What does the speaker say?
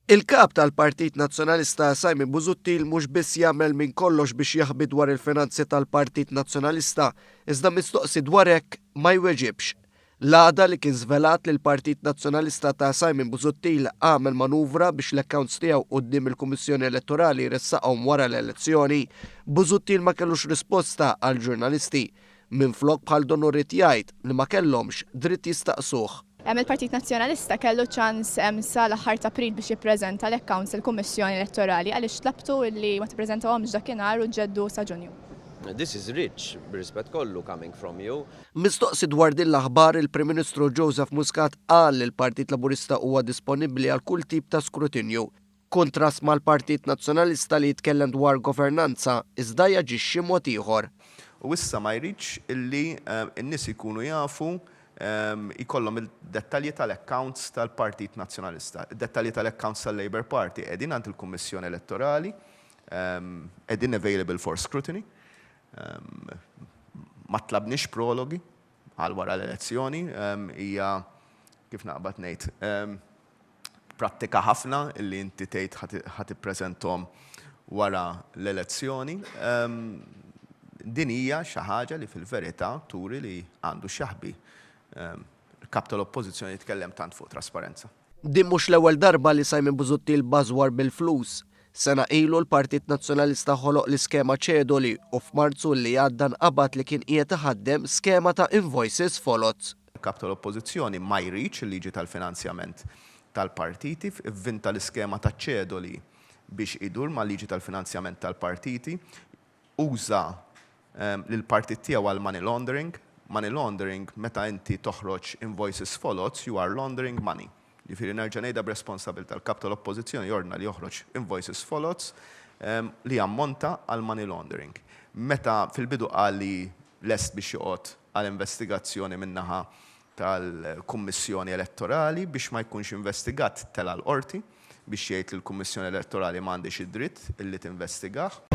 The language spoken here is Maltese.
Il-Kap tal-Partit Nazzjonalista Busuttil mhux biss jagħmel minn kollox biex jaħbi dwar il-finanzi tal-Partit Nazzjonalista, iżda mistoqsi dwar hekk ma jweġibx. L-għada li kien żvelat li l-Partit Nazzjonalista ta' Busuttil għamel manuvra biex l-accounts tiegħu quddiem il-Kummissjoni Elettorali ressaqhom wara l-elezzjoni, Busuttil ma kellux risposta għal ġurnalisti. Minflok bħal don urrid jgħid li ma kellhomx dritt jistaqsuh. Il-Partit Nazzjonalista kellu ċans sa l-aħħar ta' April biex jippreżenta l-accounts il-Kummissjoni Elettorali għaliex tlabtu li ma tippreżentawhomx dakinhar u ġeddu sa Ġunju. This is rich, b'rispett kollu coming from you. Mistoqsi dwar din l-aħbar il-Prim Ministru Joseph Muscat qal li l-Partit Laburista huwa disponibbli għal kull tip ta' skrutinju. Kontrast mal-Partit Nazzjonalista li jitkellem dwar governanza iżda jaġixxi mod ieħor. U issa ma jridx illi n-nies ikunu jafu ikollhom il-dettalji tal-accounts tal-Partit Nazzjonalista, il-dettalji tal-accounts tal-Labour Party qegħdin għand il-Kummissjoni Elettorali, qegħdin available for scrutiny. Ma tlabniex prologi għal wara l-elezzjoni, hija kif naqbad ngħid prattika ħafna illi inti tgħid ħadd ippreżenthom wara l-elezzjoni. Din hija xi ħaġa li fil-verità turi li għandu x'jaħbi. Il-Kap tal-Oppożizzjoni jitkellem tant fuq trasparenza. Din mhux l-ewwel darba li Busuttil bażwar bil-flus. Sena ilu l-Partit Nazzjonalista ħoloq l-iskema ċedoli u f'Marzu li għadda nqabad li kien qiegħed iħaddem skema ta' invoices folots. Il-Kap tal-Oppożizzjoni ma jridx il-liġi tal-finanzjament tal-partiti ivvinta l-iskema ta' ċedoli biex idur ma' liġi tal-finanzjament tal-partiti, uża l-partit tiegħu għal money laundering. Money laundering, meta inti toħroġ invoices folots, you are laundering money. Jifieri nerġa' ngħidha b'responsabilta tal-Kap tal-Oppożizzjoni jordna li joħroġ invoices folots li ammonta għal money laundering. Meta fil-bidu qal li lest biex joqgħod għal investigazzjoni min-naħa tal-Kummissjoni Elettorali biex ma jkunx investigat tela l-qorti biex jgħid li l-Kummissjoni Elettorali m'għandix id-dritt illi tinvestigah.